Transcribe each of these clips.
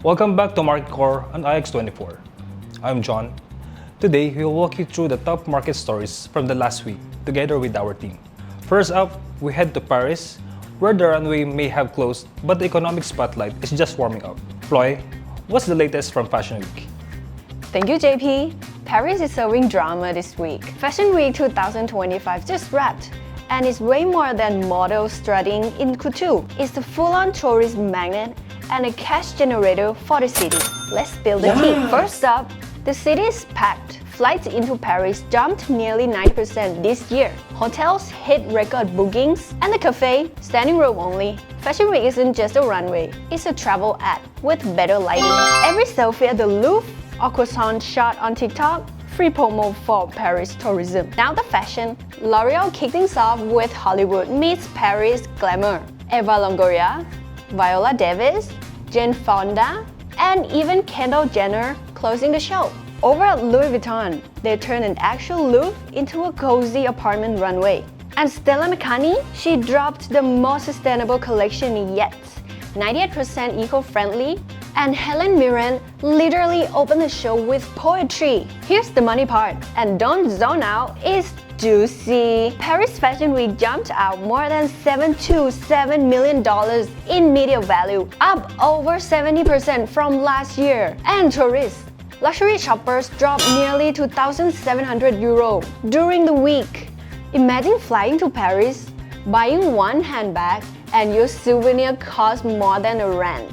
Welcome back to Market Core on IX24. I'm John. Today, we will walk you through the top market stories from the last week together with our team. First up, we head to Paris, where the runway may have closed, but the economic spotlight is just warming up. Ploy, what's the latest from Fashion Week? Thank you, JP. Paris is serving drama this week. Fashion Week 2025 just wrapped, and it's way more than models strutting in couture. It's a full-on tourist magnet and a cash generator for the city. Let's spill the tea. First up, the city is packed. Flights into Paris jumped nearly 90% this year. Hotels hit record bookings, and the cafe, standing room only. Fashion Week isn't just a runway, it's a travel ad with better lighting. Every selfie at the Louvre or croissant shot on TikTok, free promo for Paris tourism. Now the fashion, L'Oreal kicked things off with Hollywood meets Paris glamour. Eva Longoria, Viola Davis, Jane Fonda, and even Kendall Jenner closing the show. Over at Louis Vuitton, they turned an actual Louvre into a cozy apartment runway. And Stella McCartney, she dropped the most sustainable collection yet, 98% eco-friendly, and Helen Mirren literally opened the show with poetry. Here's the money part, and don't zone out, it's juicy. Paris Fashion Week jumped out more than $7 million in media value, up over 70% from last year. And tourists, luxury shoppers dropped nearly 2,700 euro during the week. Imagine flying to Paris, buying one handbag, and your souvenir costs more than a rent.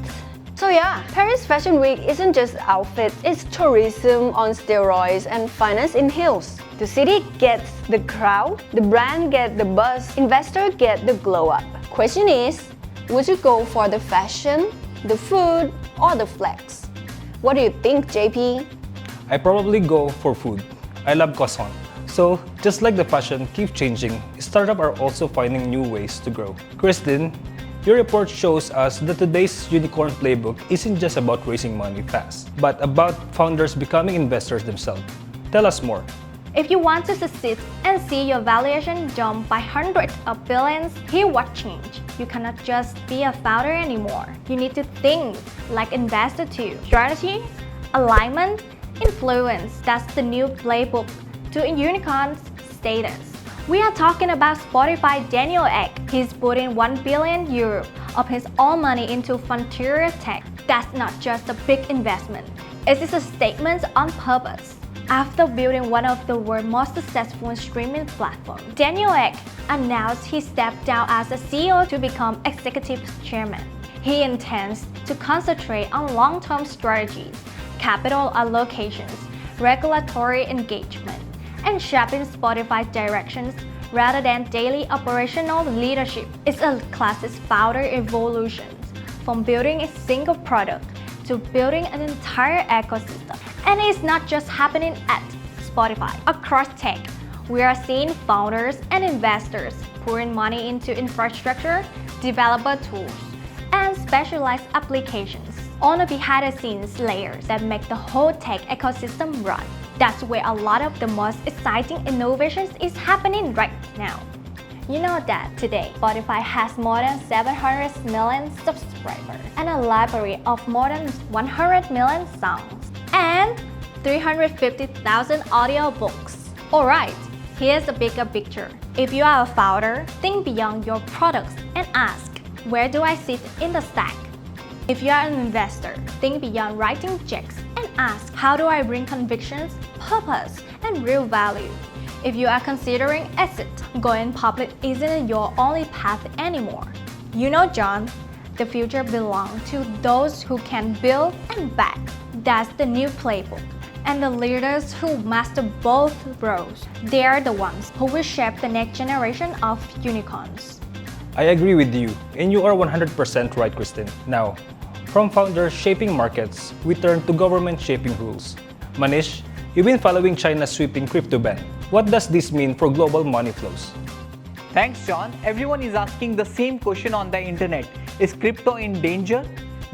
So yeah, Paris Fashion Week isn't just outfits, it's tourism on steroids and finance in heels. The city gets the crowd, the brand gets the buzz, investors get the glow up. Question is, would you go for the fashion, the food, or the flex? What do you think, JP? I probably go for food. I love croissant. So, just like the fashion keeps changing, startups are also finding new ways to grow. Kristen, your report shows us that today's unicorn playbook isn't just about raising money fast, but about founders becoming investors themselves. Tell us more. If you want to succeed and see your valuation jump by hundreds of billions, here's what changed. You cannot just be a founder anymore. You need to think like investor too. Strategy, alignment, influence. That's the new playbook to a unicorn's status. We are talking about Spotify Daniel Ek. He's put in €1 billion of his own money into frontier tech. That's not just a big investment. It is a statement on purpose. After building one of the world's most successful streaming platforms, Daniel Ek announced he stepped down as a CEO to become executive chairman. He intends to concentrate on long-term strategies, capital allocations, regulatory engagement, and shaping Spotify's directions rather than daily operational leadership. It's a classic founder evolution, from building a single product to building an entire ecosystem. And it's not just happening at Spotify. Across tech, we are seeing founders and investors pouring money into infrastructure, developer tools, and specialized applications on the behind-the-scenes layers that make the whole tech ecosystem run. That's where a lot of the most exciting innovations is happening right now. You know that today, Spotify has more than 700 million subscribers and a library of more than 100 million songs and 350,000 audiobooks. Alright, here's the bigger picture. If you are a founder, think beyond your products and ask, where do I sit in the stack? If you are an investor, think beyond writing checks and ask, how do I bring convictions, purpose, and real value? If you are considering exit, going public isn't your only path anymore. You know, John, the future belongs to those who can build and back. That's the new playbook. And the leaders who master both roles, they are the ones who will shape the next generation of unicorns. I agree with you, and you are 100% right, Kristen. Now, from founders shaping markets, we turn to government shaping rules. Manish, you've been following China's sweeping crypto ban. What does this mean for global money flows? Thanks, John. Everyone is asking the same question on the internet. Is crypto in danger?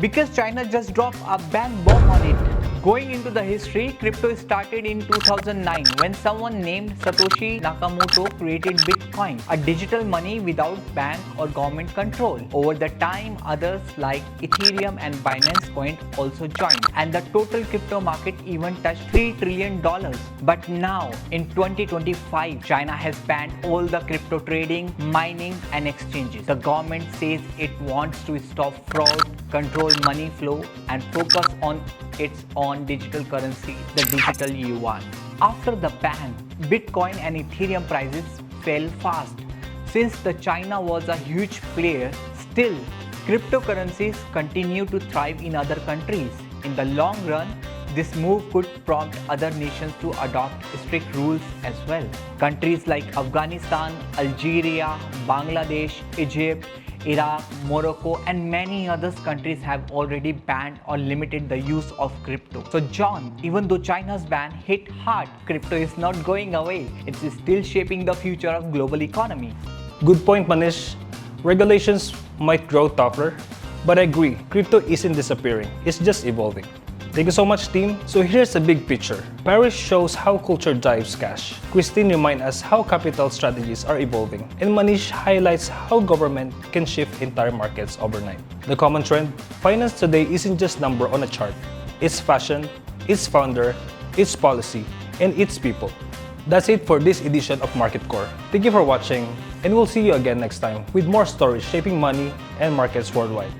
Because China just dropped a ban bomb on it. Going into the history, crypto started in 2009 when someone named Satoshi Nakamoto created Bitcoin, a digital money without bank or government control. Over the time, others like Ethereum and Binance Coin also joined, and the total crypto market even touched $3 trillion. But now, in 2025, China has banned all the crypto trading, mining, and exchanges. The government says it wants to stop fraud, control money flow, and focus on its own digital currency, the digital yuan. After the ban, Bitcoin and Ethereum prices fell fast. Since the China was a huge player, still cryptocurrencies continue to thrive in other countries. In the long run, this move could prompt other nations to adopt strict rules as well. Countries like Afghanistan, Algeria, Bangladesh, Egypt, Iraq, Morocco, and many other countries have already banned or limited the use of crypto. So John, even though China's ban hit hard, crypto is not going away. It's still shaping the future of global economy. Good point, Manish. Regulations might grow tougher, but I agree, crypto isn't disappearing, it's just evolving. Thank you so much, team. So here's a big picture. Paris shows how culture drives cash. Christine reminds us how capital strategies are evolving. And Manish highlights how government can shift entire markets overnight. The common trend, finance today isn't just number on a chart. It's fashion, its founder, its policy, and its people. That's it for this edition of Market Core. Thank you for watching, and we'll see you again next time with more stories shaping money and markets worldwide.